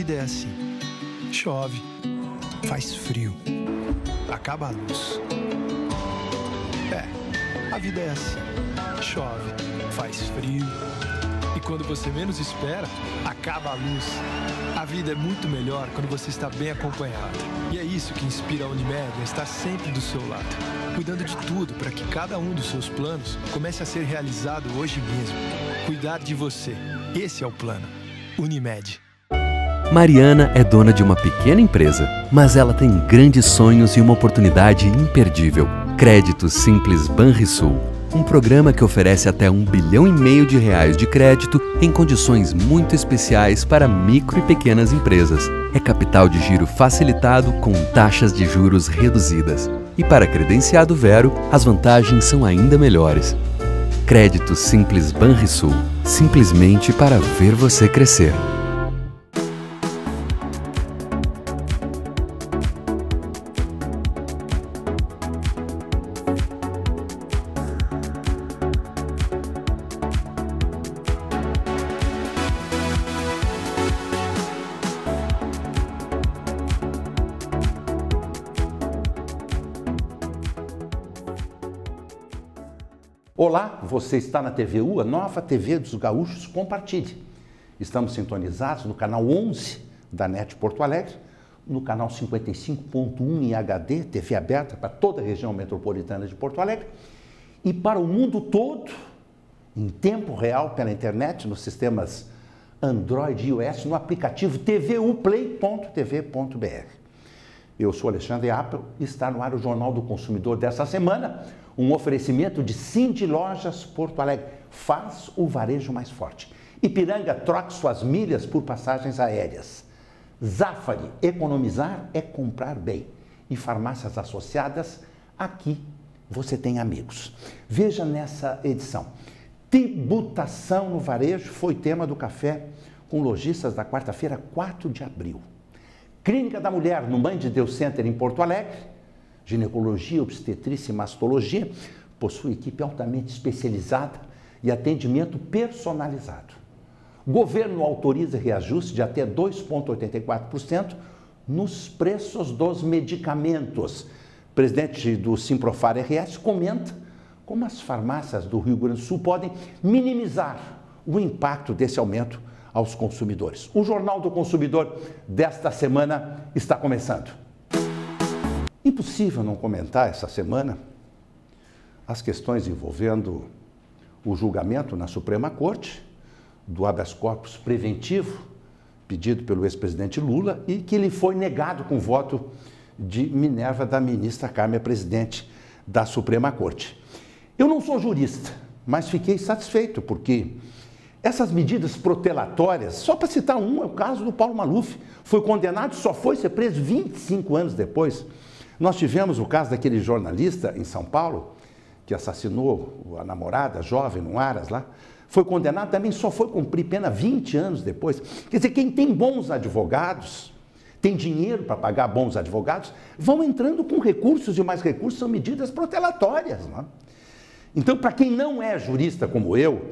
vida é assim. Chove, faz frio, acaba a luz. A vida é assim. Chove, faz frio. E quando você menos espera, acaba a luz. A vida é muito melhor quando você está bem acompanhado. E é isso que inspira a Unimed a estar sempre do seu lado, cuidando de tudo para que cada um dos seus planos comece a ser realizado hoje mesmo. Cuidar de você. Esse é o plano. Unimed. Mariana é dona de uma pequena empresa, mas ela tem grandes sonhos e uma oportunidade imperdível. Crédito Simples Banrisul, um programa que oferece até R$1,5 bilhão de crédito em condições muito especiais para micro e pequenas empresas. É capital de giro facilitado com taxas de juros reduzidas. E para credenciado Vero, as vantagens são ainda melhores. Crédito Simples Banrisul, simplesmente para ver você crescer. Olá, você está na TVU, a nova TV dos gaúchos, compartilhe. Estamos sintonizados no canal 11 da NET Porto Alegre, no canal 55.1 em HD, TV aberta para toda a região metropolitana de Porto Alegre e para o mundo todo, em tempo real, pela internet, nos sistemas Android e iOS, no aplicativo tvuplay.tv.br. Eu sou Alexandre Appel e está no ar o Jornal do Consumidor desta semana, um oferecimento de Cindy Lojas Porto Alegre. Faz o varejo mais forte. Ipiranga, troque suas milhas por passagens aéreas. Zafari, economizar é comprar bem. E farmácias associadas, aqui você tem amigos. Veja nessa edição. Tributação no varejo foi tema do Café com Lojistas da quarta-feira, 4 de abril. Clínica da Mulher, no Mãe de Deus Center, em Porto Alegre. Ginecologia, obstetrícia e mastologia, possui equipe altamente especializada e atendimento personalizado. Governo autoriza reajuste de até 2,84% nos preços dos medicamentos. Presidente do Simprofar RS comenta como as farmácias do Rio Grande do Sul podem minimizar o impacto desse aumento aos consumidores. O Jornal do Consumidor desta semana está começando. Impossível não comentar essa semana as questões envolvendo o julgamento na Suprema Corte do habeas corpus preventivo pedido pelo ex-presidente Lula e que lhe foi negado com voto de Minerva da ministra Carmen, presidente da Suprema Corte. Eu não sou jurista, mas fiquei satisfeito porque essas medidas protelatórias, só para citar um, é o caso do Paulo Maluf, foi condenado e só foi ser preso 25 anos depois. Nós tivemos o caso daquele jornalista em São Paulo, que assassinou a namorada jovem no Aras lá, foi condenado também, só foi cumprir pena 20 anos depois. Quer dizer, quem tem bons advogados, tem dinheiro para pagar bons advogados, vão entrando com recursos e mais recursos, são medidas protelatórias. Não é? Então, para quem não é jurista como eu,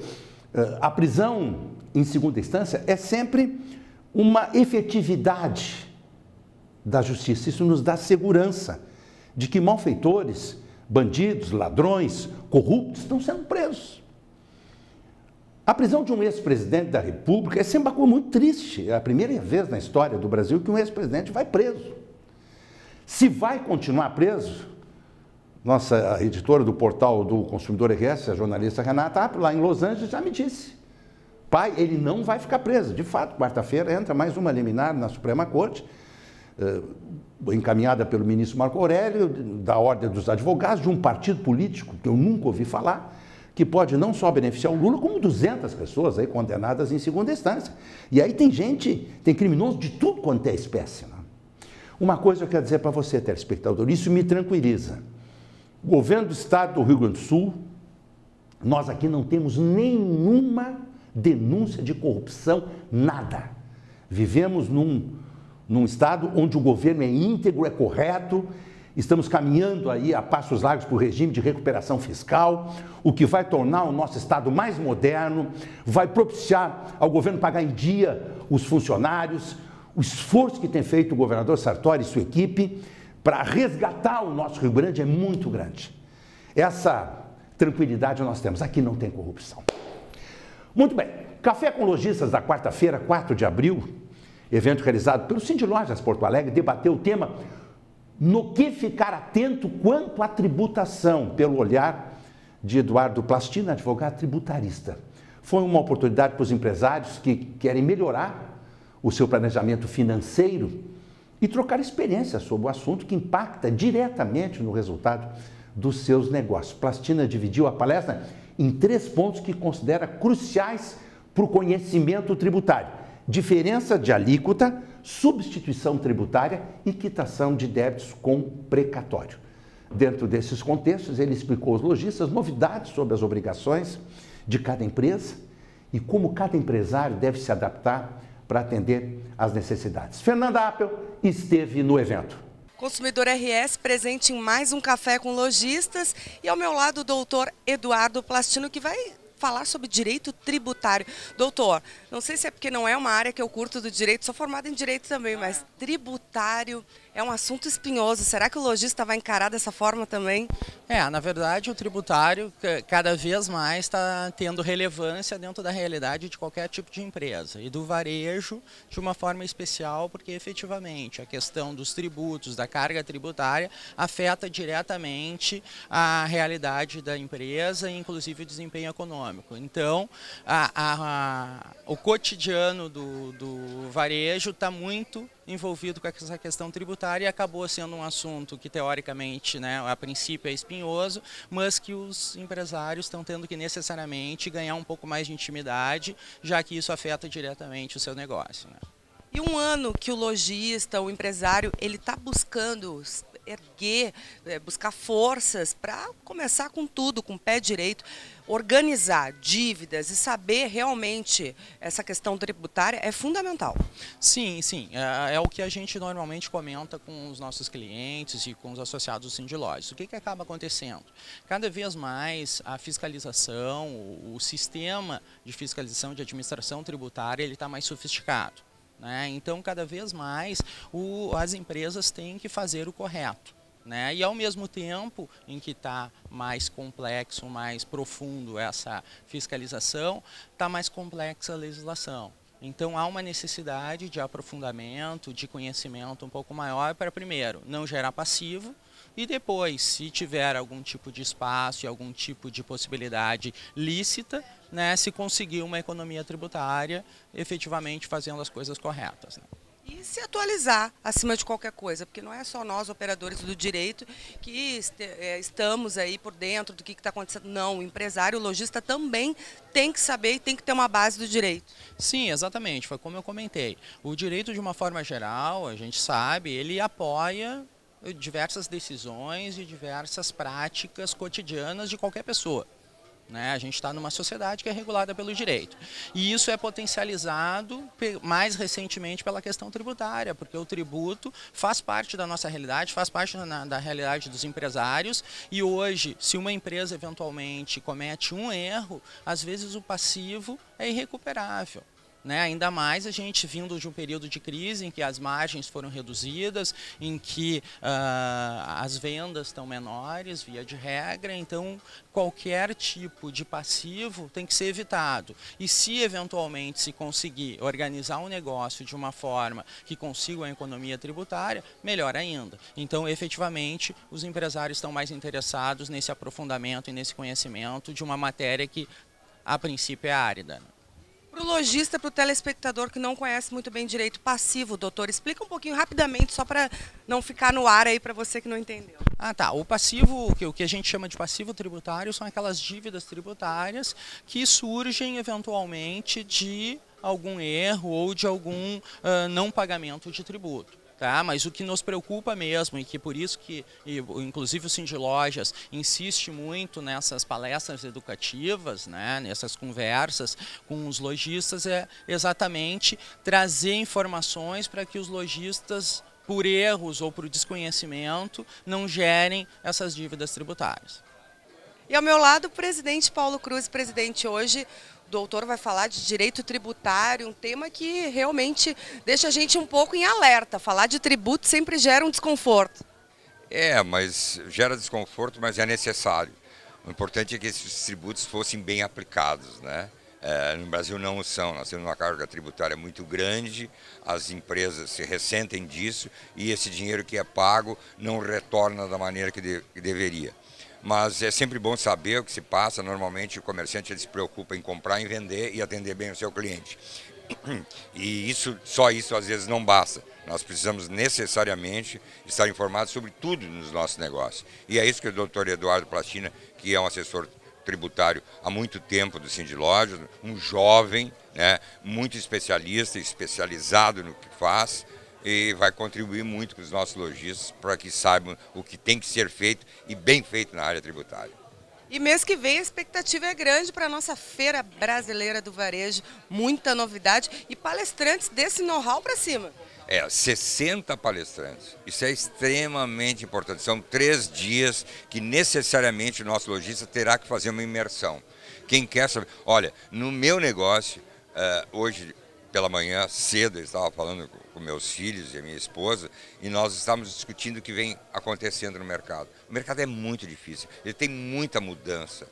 a prisão em segunda instância é sempre uma efetividade da justiça. Isso nos dá segurança de que malfeitores, bandidos, ladrões, corruptos estão sendo presos. A prisão de um ex-presidente da República é sempre uma coisa muito triste. É a primeira vez na história do Brasil que um ex-presidente vai preso. Se vai continuar preso, nossa editora do portal do Consumidor RS, a jornalista Renata, lá em Los Angeles, já me disse. Pai, ele não vai ficar preso. De fato, quarta-feira entra mais uma liminar na Suprema Corte, encaminhada pelo ministro Marco Aurélio, da Ordem dos Advogados, de um partido político que eu nunca ouvi falar, que pode não só beneficiar o Lula, como 200 pessoas aí condenadas em segunda instância. E aí tem gente, tem criminoso de tudo quanto é espécie. Né? Uma coisa eu quero dizer para você, telespectador, isso me tranquiliza. O governo do estado do Rio Grande do Sul, nós aqui não temos nenhuma denúncia de corrupção, nada. Vivemos num estado onde o governo é íntegro, é correto, estamos caminhando aí a passos largos para o regime de recuperação fiscal, o que vai tornar o nosso estado mais moderno, vai propiciar ao governo pagar em dia os funcionários, o esforço que tem feito o governador Sartori e sua equipe para resgatar o nosso Rio Grande é muito grande. Essa tranquilidade nós temos. Aqui não tem corrupção. Muito bem. Café com Lojistas da quarta-feira, 4 de abril, evento realizado pelo Sindilojas Porto Alegre, debateu o tema no que ficar atento quanto à tributação, pelo olhar de Eduardo Plastina, advogado tributarista. Foi uma oportunidade para os empresários que querem melhorar o seu planejamento financeiro e trocar experiências sobre o assunto que impacta diretamente no resultado dos seus negócios. Plastina dividiu a palestra em 3 pontos que considera cruciais para o conhecimento tributário: diferença de alíquota, substituição tributária e quitação de débitos com precatório. Dentro desses contextos, ele explicou aos lojistas novidades sobre as obrigações de cada empresa e como cada empresário deve se adaptar para atender às necessidades. Fernanda Appel esteve no evento. Consumidor RS presente em mais um Café com Lojistas e ao meu lado o doutor Eduardo Plastino, que vai falar sobre direito tributário. Doutor, não sei se é porque não é uma área que eu curto do direito, sou formada em direito também, mas tributário é um assunto espinhoso. Será que o lojista vai encarar dessa forma também? Na verdade, o tributário cada vez mais está tendo relevância dentro da realidade de qualquer tipo de empresa e do varejo de uma forma especial, porque efetivamente a questão dos tributos, da carga tributária, afeta diretamente a realidade da empresa e inclusive o desempenho econômico. Então, o cotidiano do varejo está muito envolvido com essa questão tributária e acabou sendo um assunto que teoricamente, a princípio é espinhoso, mas que os empresários estão tendo que necessariamente ganhar um pouco mais de intimidade, já que isso afeta diretamente o seu negócio. E um ano que o lojista, o empresário, ele está buscando erguer, buscar forças para começar com tudo, com o pé direito, organizar dívidas e saber realmente essa questão tributária é fundamental. Sim. É o que a gente normalmente comenta com os nossos clientes e com os associados do Sindilojas. O que acaba acontecendo? Cada vez mais a fiscalização, o sistema de fiscalização de administração tributária, ele está mais sofisticado. Então, cada vez mais, as empresas têm que fazer o correto. E, ao mesmo tempo em que está mais complexo, mais profundo essa fiscalização, está mais complexa a legislação. Então, há uma necessidade de aprofundamento, de conhecimento um pouco maior para, primeiro, não gerar passivo, e depois, se tiver algum tipo de espaço e algum tipo de possibilidade lícita, se conseguir uma economia tributária, efetivamente fazendo as coisas corretas. E se atualizar acima de qualquer coisa, porque não é só nós, operadores do direito, que estamos aí por dentro do que está acontecendo. Não, o empresário, o lojista também tem que saber e tem que ter uma base do direito. Sim, exatamente, foi como eu comentei. O direito, de uma forma geral, a gente sabe, ele apoia diversas decisões e diversas práticas cotidianas de qualquer pessoa. A gente está numa sociedade que é regulada pelo direito. E isso é potencializado mais recentemente pela questão tributária, porque o tributo faz parte da nossa realidade, faz parte da realidade dos empresários. E hoje, se uma empresa eventualmente comete um erro, às vezes o passivo é irrecuperável. Ainda mais a gente vindo de um período de crise em que as margens foram reduzidas, em que as vendas estão menores, via de regra, então qualquer tipo de passivo tem que ser evitado. E se eventualmente se conseguir organizar um negócio de uma forma que consiga uma economia tributária, melhor ainda. Então, efetivamente, os empresários estão mais interessados nesse aprofundamento e nesse conhecimento de uma matéria que, a princípio, é árida. Para o lojista, para o telespectador que não conhece muito bem direito passivo, doutor, explica um pouquinho rapidamente, só para não ficar no ar aí para você que não entendeu. O passivo, o que a gente chama de passivo tributário, são aquelas dívidas tributárias que surgem eventualmente de algum erro ou de algum não pagamento de tributo. Mas o que nos preocupa mesmo, e que por isso que inclusive o Sindilojas insiste muito nessas palestras educativas, nessas conversas com os lojistas, é exatamente trazer informações para que os lojistas, por erros ou por desconhecimento, não gerem essas dívidas tributárias. E ao meu lado, o presidente Paulo Cruz. Presidente, hoje o doutor vai falar de direito tributário, um tema que realmente deixa a gente um pouco em alerta. Falar de tributo sempre gera um desconforto. Mas gera desconforto, mas é necessário. O importante é que esses tributos fossem bem aplicados, né? No Brasil não o são, nós temos uma carga tributária muito grande, as empresas se ressentem disso e esse dinheiro que é pago não retorna da maneira que deveria. Mas é sempre bom saber o que se passa. Normalmente o comerciante ele se preocupa em comprar, em vender e atender bem o seu cliente. E só isso às vezes não basta. Nós precisamos necessariamente estar informados sobre tudo nos nossos negócios. E é isso que o doutor Eduardo Plastino, que é um assessor tributário há muito tempo do Sindlojas, um jovem, né, muito especialista, especializado no que faz, e vai contribuir muito com os nossos lojistas para que saibam o que tem que ser feito e bem feito na área tributária. E mês que vem a expectativa é grande para a nossa Feira Brasileira do Varejo, muita novidade e palestrantes desse know-how para cima. 60 palestrantes. Isso é extremamente importante. São 3 dias que necessariamente o nosso lojista terá que fazer uma imersão. Quem quer saber... Olha, no meu negócio, hoje pela manhã, cedo, eu estava falando com meus filhos e a minha esposa, e nós estávamos discutindo o que vem acontecendo no mercado. O mercado é muito difícil, ele tem muita mudança,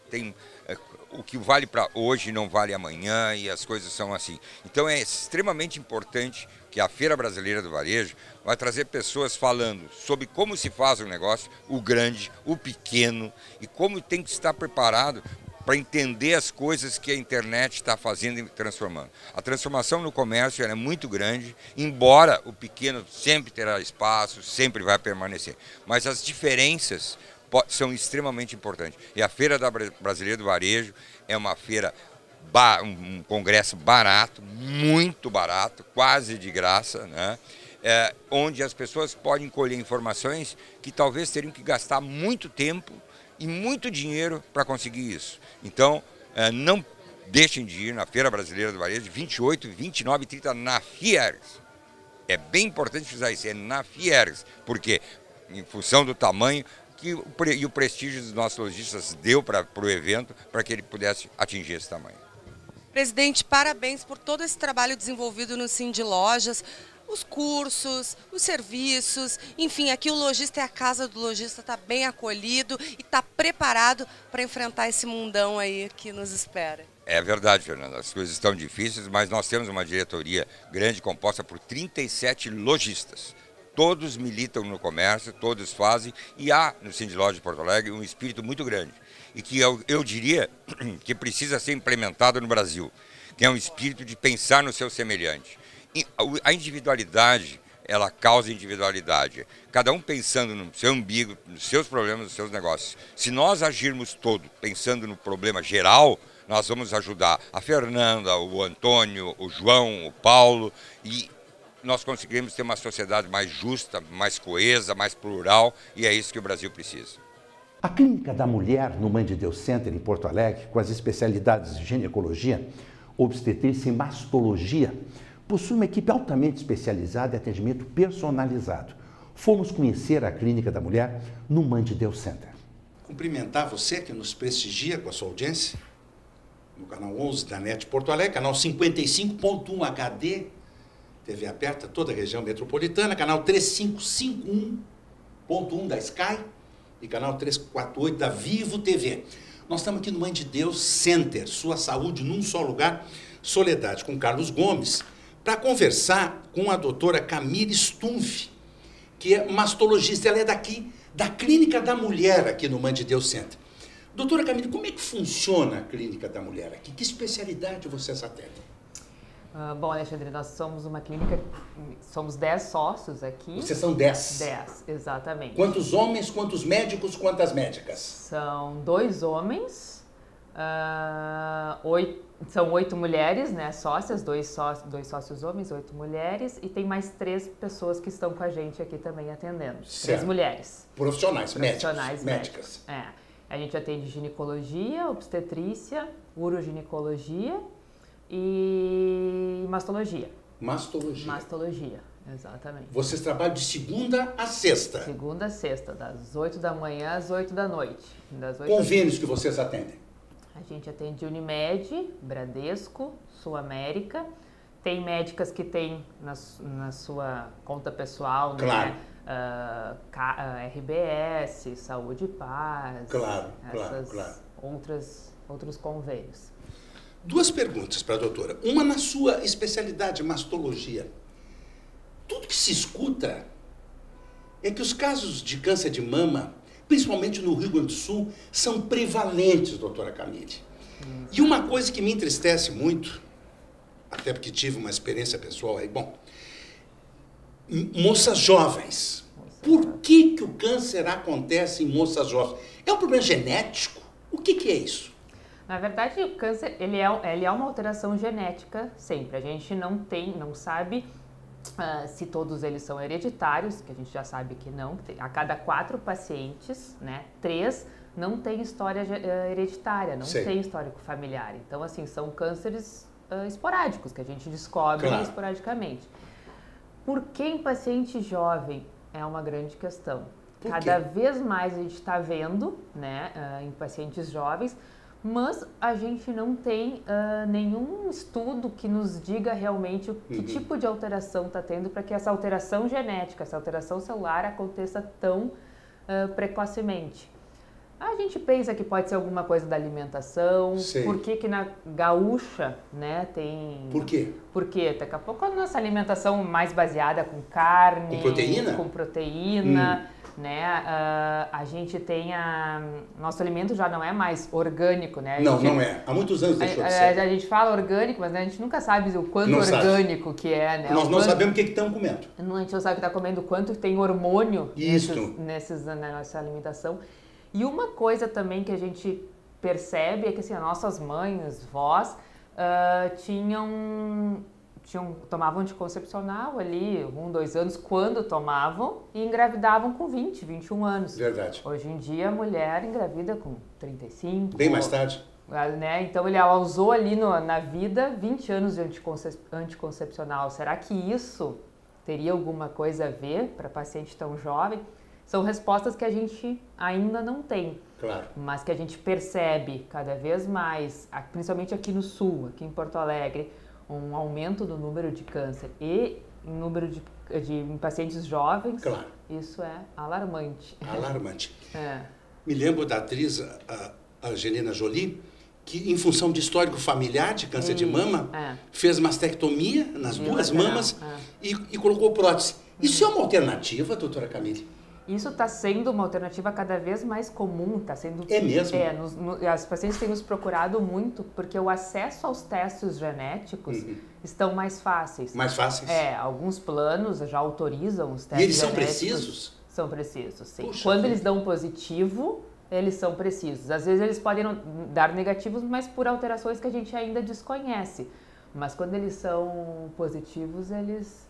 o que vale para hoje não vale amanhã e as coisas são assim. Então é extremamente importante que a Feira Brasileira do Varejo vai trazer pessoas falando sobre como se faz o negócio, o grande, o pequeno, e como tem que estar preparado para entender as coisas que a internet está fazendo e transformando. A transformação no comércio é muito grande, embora o pequeno sempre terá espaço, sempre vai permanecer. Mas as diferenças são extremamente importantes. E a Feira Brasileira do Varejo é uma feira, um congresso barato, muito barato, quase de graça, né? Onde as pessoas podem colher informações que talvez teriam que gastar muito tempo e muito dinheiro para conseguir isso. Então, não deixem de ir na Feira Brasileira do Varejo, 28, 29 e 30 na Fiergs. É bem importante frisar isso, é na Fiergs, porque em função do tamanho e o prestígio dos nossos lojistas deu para o evento, para que ele pudesse atingir esse tamanho. Presidente, parabéns por todo esse trabalho desenvolvido no Sindlojas. Os cursos, os serviços, enfim, aqui o lojista é a casa do lojista, está bem acolhido e está preparado para enfrentar esse mundão aí que nos espera. É verdade, Fernanda, as coisas estão difíceis, mas nós temos uma diretoria grande composta por 37 lojistas. Todos militam no comércio, todos fazem, e há no Sindlojas de Porto Alegre um espírito muito grande, e que eu diria que precisa ser implementado no Brasil, que é um espírito de pensar no seu semelhante. A individualidade, ela causa individualidade. Cada um pensando no seu umbigo, nos seus problemas, nos seus negócios. Se nós agirmos todos pensando no problema geral, nós vamos ajudar a Fernanda, o Antônio, o João, o Paulo, e nós conseguiremos ter uma sociedade mais justa, mais coesa, mais plural, e é isso que o Brasil precisa. A Clínica da Mulher no Mãe de Deus Center, em Porto Alegre, com as especialidades de ginecologia, obstetrícia e mastologia, possui uma equipe altamente especializada em atendimento personalizado. Fomos conhecer a Clínica da Mulher no Mãe de Deus Center. Cumprimentar você que nos prestigia com a sua audiência, no canal 11 da NET Porto Alegre, canal 55.1 HD, TV aberta, toda a região metropolitana, canal 3551.1 da Sky e canal 348 da Vivo TV. Nós estamos aqui no Mãe de Deus Center, sua saúde num só lugar, Soledade, com Carlos Gomes, para conversar com a doutora Camille Stumpf, que é mastologista. Ela é daqui, da Clínica da Mulher, aqui no Mãe de Deus Center. Doutora Camille, como é que funciona a Clínica da Mulher aqui? Que especialidade vocês atendem? Bom, Alexandre, nós somos uma clínica, somos 10 sócios aqui. Vocês são 10? 10, exatamente. Quantos homens, quantos médicos, quantas médicas? São 2 homens, são 8 mulheres, né, sócias, 2 sócios homens, 8 mulheres, e tem mais 3 pessoas que estão com a gente aqui também atendendo. Certo. 3 mulheres. Profissionais, médicas. Médicas. A gente atende ginecologia, obstetrícia, uroginiecologia e mastologia. Mastologia. Mastologia. Exatamente. Vocês trabalham de segunda a sexta? Segunda a sexta, das 8 da manhã às 8 da noite. Convênios que vocês atendem? A gente atende Unimed, Bradesco, Sul América. Tem médicas que tem na sua conta pessoal, claro. né? RBS, Saúde e Paz. Claro. Outros convênios. 2 perguntas para a doutora. Uma na sua especialidade, mastologia. Tudo que se escuta é que os casos de câncer de mama, principalmente no Rio Grande do Sul, são prevalentes, doutora Camille. E uma coisa que me entristece muito, até porque tive uma experiência pessoal aí, moças jovens. Por que o câncer acontece em moças jovens? É um problema genético? O que é isso? Na verdade, o câncer ele é uma alteração genética sempre. A gente não sabe se todos eles são hereditários, que a gente já sabe que não. A cada 4 pacientes, né, 3 não tem história hereditária, não tem histórico familiar. Então, assim, são cânceres esporádicos, que a gente descobre esporadicamente. Por que em paciente jovem é uma grande questão? Cada vez mais a gente está vendo, né, em pacientes jovens, mas a gente não tem nenhum estudo que nos diga realmente que tipo de alteração está tendo para que essa alteração genética, essa alteração celular aconteça tão precocemente. A gente pensa que pode ser alguma coisa da alimentação. Por que na gaúcha, né, tem... Por quê? Porque daqui a pouco a nossa alimentação mais baseada com carne... Com proteína? Com proteína, né? A gente tem nosso alimento já não é mais orgânico, né? Não é. Há muitos anos deixou de ser. A gente fala orgânico, mas a gente nunca sabe o quanto orgânico que é, né? Nós não sabemos o que estão comendo. A gente não sabe o que está comendo, o quanto tem hormônio na nossa alimentação. E uma coisa também que a gente percebe é que assim, as nossas mães, vós, tomavam anticoncepcional ali, 1, 2 anos, quando tomavam, e engravidavam com 20, 21 anos. Verdade. Hoje em dia a mulher engravida com 35. Bem mais tarde. Né? Então ela usou ali na vida 20 anos de anticoncepcional. Será que isso teria alguma coisa a ver para paciente tão jovem? São respostas que a gente ainda não tem, mas que a gente percebe cada vez mais, principalmente aqui no Sul, aqui em Porto Alegre, um aumento do número de câncer e em número de pacientes jovens. Isso é alarmante. Alarmante. Me lembro da atriz Angelina Jolie, que em função de histórico familiar de câncer de mama, fez mastectomia nas 2 mamas e colocou prótese. Isso é uma alternativa, doutora Camille? Isso está sendo uma alternativa cada vez mais comum. É mesmo? As pacientes têm nos procurado muito porque o acesso aos testes genéticos estão mais fáceis. Mais fáceis? Alguns planos já autorizam os testes genéticos. E eles são precisos? São precisos, sim. Quando eles dão positivo, eles são precisos. Às vezes eles podem dar negativos, mas por alterações que a gente ainda desconhece. Mas quando eles são positivos, eles...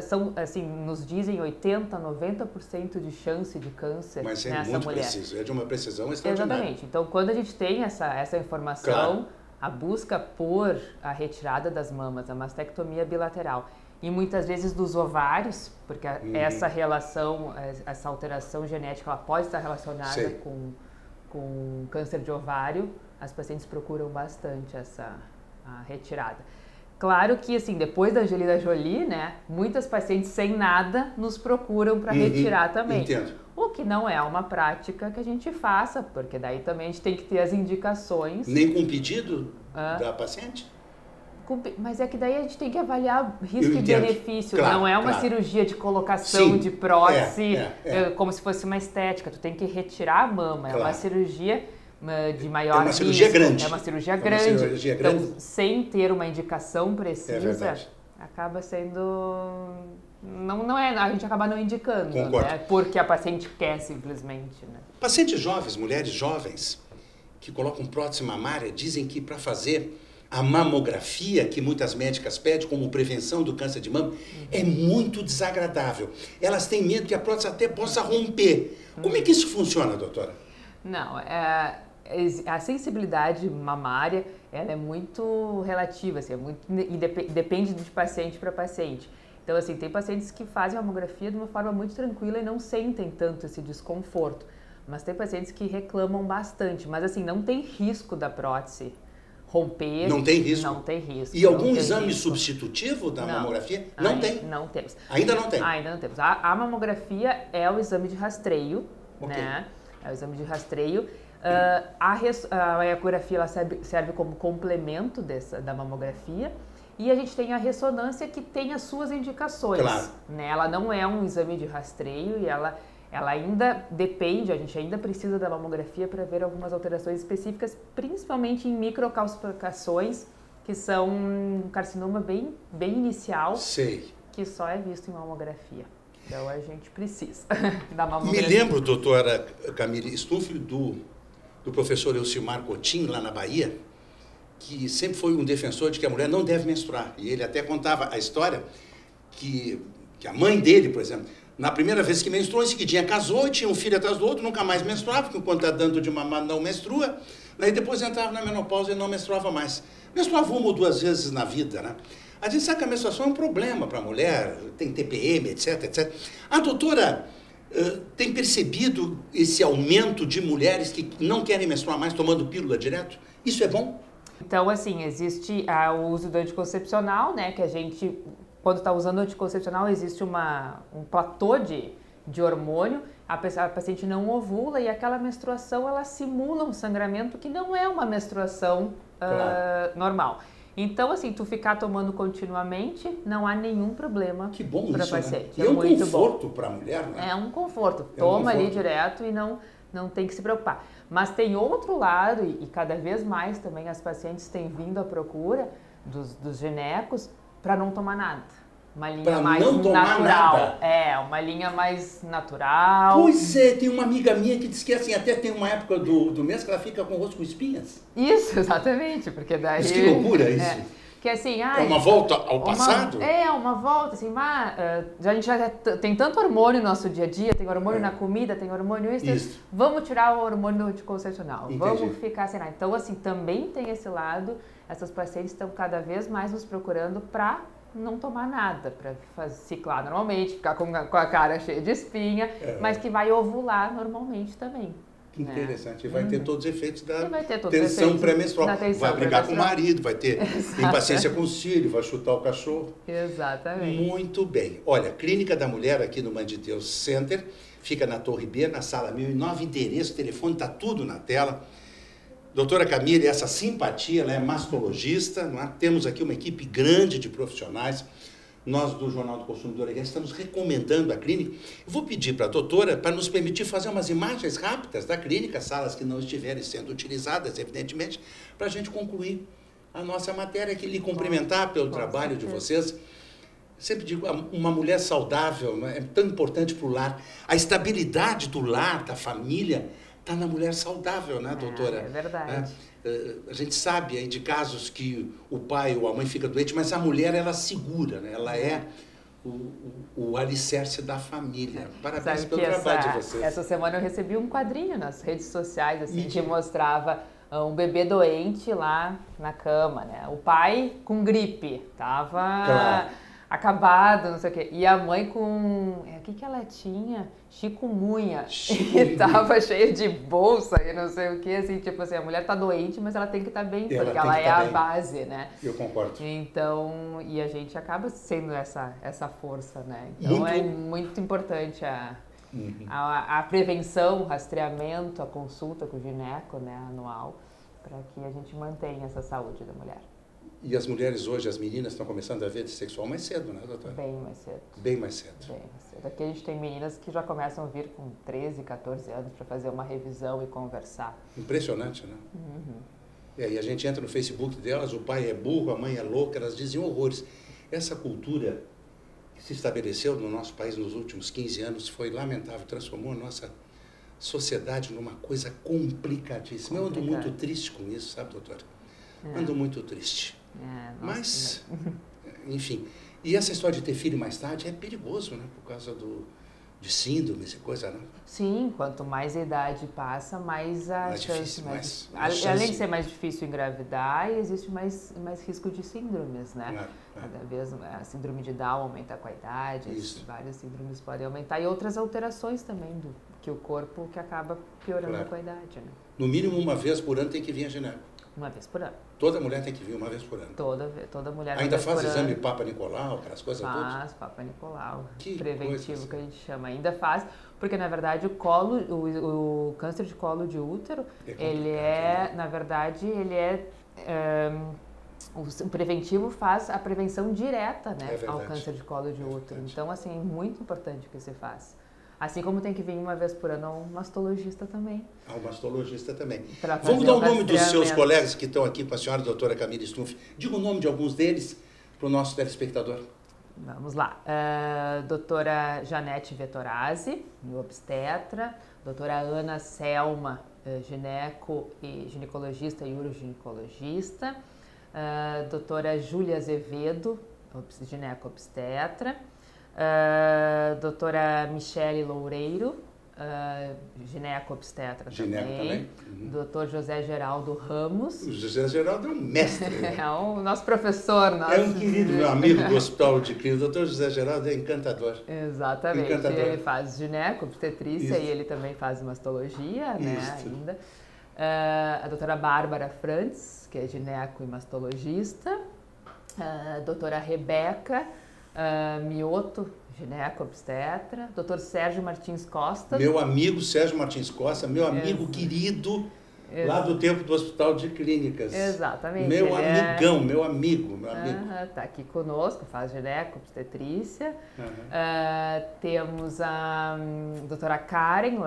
são, assim, nos dizem 80%, 90% de chance de câncer nessa mulher. Mas é muito preciso, é de uma precisão extraordinária. Exatamente. Então, quando a gente tem essa informação, a busca por a retirada das mamas, a mastectomia bilateral, e muitas vezes dos ovários, porque essa relação, essa alteração genética, ela pode estar relacionada com câncer de ovário, as pacientes procuram bastante a retirada. Claro que, assim, depois da Angelina Jolie, né, muitas pacientes sem nada nos procuram para retirar também. Entendo. O que não é uma prática que a gente faça, porque daí também a gente tem que ter as indicações. Nem com pedido da paciente? Mas é que daí a gente tem que avaliar risco e benefício. Não é uma cirurgia de colocação de prótese, como se fosse uma estética. Tu tem que retirar a mama. É uma cirurgia... de maior risco. É uma cirurgia grande. É uma cirurgia grande. Então, sem ter uma indicação precisa, acaba sendo... a gente acaba não indicando, né? Porque a paciente quer simplesmente. Né? Pacientes jovens, mulheres jovens, que colocam prótese mamária, dizem que para fazer a mamografia, que muitas médicas pedem como prevenção do câncer de mama, é muito desagradável. Elas têm medo que a prótese até possa romper. Como é que isso funciona, doutora? Não, a sensibilidade mamária, ela é muito relativa, assim, e depende de paciente para paciente. Então, assim, tem pacientes que fazem a mamografia de uma forma muito tranquila e não sentem tanto esse desconforto. Mas tem pacientes que reclamam bastante. Mas, assim, não tem risco da prótese romper. Não tem risco? Não tem risco. E algum exame substitutivo da mamografia? Não tem? Não temos. Ainda não tem? Ainda não temos. A mamografia é o exame de rastreio, né? É o exame de rastreio. A ecografia ela serve como complemento da mamografia. E a gente tem a ressonância que tem as suas indicações. Claro. Né? Ela não é um exame de rastreio e ela ainda depende, a gente ainda precisa da mamografia para ver algumas alterações específicas, principalmente em microcalcificações, que são um carcinoma bem inicial, que só é visto em mamografia. Então a gente precisa da mamografia. Me lembro, doutora Camille Stumpf, do professor Elcimar Coutinho, lá na Bahia, que sempre foi um defensor de que a mulher não deve menstruar. E ele até contava a história que a mãe dele, por exemplo, na primeira vez que menstruou, em seguidinha casou, tinha um filho atrás do outro, nunca mais menstruava, porque enquanto está dando de mamar não menstrua. Aí depois entrava na menopausa e não menstruava mais. Menstruava 1 ou 2 vezes na vida, né? A gente sabe que a menstruação é um problema para a mulher, tem TPM, etc, etc. A doutora tem percebido esse aumento de mulheres que não querem menstruar mais tomando pílula direto? Isso é bom? Então, assim, existe o uso do anticoncepcional, né, que a gente, quando está usando o anticoncepcional, existe um platô de hormônio, a paciente não ovula e aquela menstruação, ela simula um sangramento que não é uma menstruação normal. Então, assim, tu ficar tomando continuamente, não há nenhum problema para paciente. Né? E é um conforto para a mulher, né? É um conforto. Toma ali direto e não tem que se preocupar. Mas tem outro lado, e cada vez mais também as pacientes têm vindo à procura dos ginecos para não tomar nada. Uma linha mais natural. Uma linha mais natural. Pois é, tem uma amiga minha que diz que assim, até tem uma época do mês que ela fica com o rosto com espinhas. Isso, exatamente, porque daí... Mas que loucura isso. Que assim, é uma volta ao passado? Uma volta, assim, a gente já tem tanto hormônio no nosso dia a dia, tem hormônio na comida, tem hormônio isso. Vamos tirar o hormônio anticoncepcional, vamos ficar sem nada. Então, assim, também tem esse lado, essas pacientes estão cada vez mais nos procurando para não tomar nada, para ciclar normalmente, ficar com a cara cheia de espinha, mas que vai ovular normalmente também. Que interessante. E vai ter todos os efeitos da tensão pré-menstrual. Vai brigar com o marido, vai ter impaciência com os filhos, vai chutar o cachorro. Exatamente. Muito bem. Olha, Clínica da Mulher aqui no Mãe de Deus Center, fica na Torre B, na sala 1009, endereço, telefone, está tudo na tela. Doutora Camille, essa simpatia, ela é mastologista, não é? Temos aqui uma equipe grande de profissionais. Nós do Jornal do Consumidor estamos recomendando a clínica. Eu vou pedir para a doutora para nos permitir fazer umas imagens rápidas da clínica, salas que não estiverem sendo utilizadas, evidentemente, para a gente concluir a nossa matéria, que lhe cumprimentar pelo trabalho de vocês. Sempre digo, uma mulher saudável, né, é tão importante para o lar. A estabilidade do lar, da família, está na mulher saudável, né, doutora? É verdade. A gente sabe aí de casos que o pai ou a mãe fica doente, mas a mulher, ela segura, né? Ela é o alicerce da família. Parabéns pelo trabalho de vocês. Essa semana eu recebi um quadrinho nas redes sociais, assim, que mostrava um bebê doente lá na cama, né? O pai com gripe, tava acabado, não sei o quê. E a mãe com... O que ela tinha? Chikungunya. E tava cheia de bolsa e não sei o que, assim, tipo assim, a mulher tá doente, mas ela tem que estar bem, porque ela é a base, né? Eu concordo. Então, e a gente acaba sendo essa força, né? Então é muito importante a prevenção, o rastreamento, a consulta com o gineco, né, anual, para que a gente mantenha essa saúde da mulher. E as mulheres hoje, as meninas, estão começando a vida sexual mais cedo, né, doutora? Bem mais cedo. Bem mais cedo. Bem mais cedo. Aqui a gente tem meninas que já começam a vir com 13, 14 anos para fazer uma revisão e conversar. Impressionante, né? E aí a gente entra no Facebook delas, o pai é burro, a mãe é louca, elas dizem horrores. Essa cultura que se estabeleceu no nosso país nos últimos 15 anos foi lamentável, transformou a nossa sociedade numa coisa complicadíssima. Eu ando muito triste com isso, sabe, doutora? Ando muito triste. Mas, enfim, e essa história de ter filho mais tarde é perigoso, né? Por causa de síndromes e coisa, não? Sim, quanto mais a idade passa, mais a chance. Além de ser mais difícil engravidar, existe mais risco de síndromes, né? Cada vez a síndrome de Down aumenta com a idade, várias síndromes podem aumentar e outras alterações também que o corpo que acaba piorando com a idade, né? No mínimo uma vez por ano tem que vir a gineco. Uma vez por ano. Toda mulher tem que vir uma vez por ano. Toda mulher. Ainda faz exame Papa Nicolau, aquelas coisas todas? Faz Papa Nicolau, que preventivo que a gente chama. Ainda faz, porque na verdade o câncer de colo de útero, ele é, na verdade, o preventivo faz a prevenção direta, né, ao câncer de colo de útero. Então, assim, é muito importante que se faça. Assim como tem que vir uma vez por ano um mastologista também. Um mastologista também. Vamos dar o nome dos seus colegas que estão aqui com a senhora, doutora Camille Stumpf. Diga o nome de alguns deles para o nosso telespectador. Vamos lá. Doutora Janete Vettorazzi, obstetra. Doutora Ana Selma, ginecologista e uroginecologista. Doutora Júlia Azevedo, gineco-obstetra. Doutora Michele Loureiro, gineco-obstetra também. Doutor José Geraldo Ramos. O José Geraldo é um mestre. É o nosso professor. É um querido meu amigo do Hospital de Clínica. O doutor José Geraldo é encantador. Exatamente. Encantador. Ele faz gineco-obstetrícia e ele também faz mastologia, né, ainda. A doutora Bárbara Frantz, que é gineco e mastologista. A doutora Rebeca Mioto, gineco-obstetra, Dr. Sérgio Martins Costa. Meu amigo Sérgio Martins Costa, meu amigo querido, lá do tempo do Hospital de Clínicas. Exatamente. Meu amigão, meu amigo. Está aqui conosco, faz gineco-obstetrícia. Temos a doutora Karen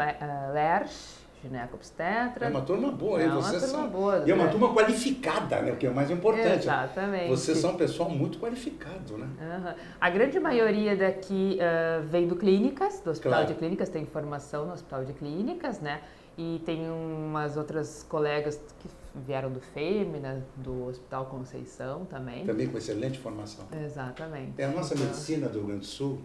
Lerch, gineco-obstetra. É uma turma boa, hein? Vocês uma turma boa. E é uma turma qualificada, né? O que é o mais importante. Exatamente. Vocês são um pessoal muito qualificado, né? A grande maioria daqui vem do Clínicas, do Hospital de Clínicas, tem formação no Hospital de Clínicas, né? E tem umas outras colegas que vieram do FEMINA, do Hospital Conceição também. Também com excelente formação. Exatamente. A nossa medicina do Rio Grande do Sul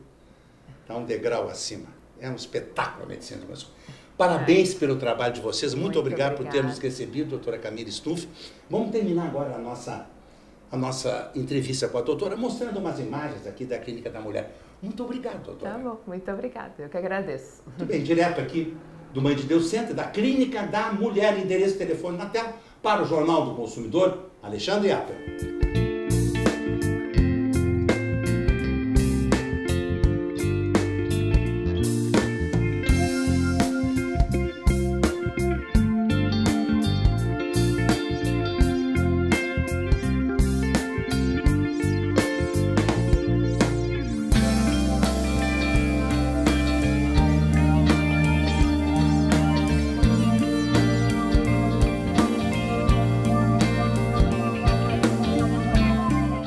está um degrau acima. É um espetáculo a medicina do Rio Grande do Sul. Parabéns pelo trabalho de vocês. Muito obrigado por termos recebido, doutora Camille Stumpf. Vamos terminar agora a nossa entrevista com a doutora, mostrando umas imagens aqui da Clínica da Mulher. Muito obrigado, doutora. Tá bom, muito obrigada. Eu que agradeço. Muito bem, direto aqui do Mãe de Deus Center, da Clínica da Mulher, endereço e telefone na tela, para o Jornal do Consumidor, Alexandre Appel.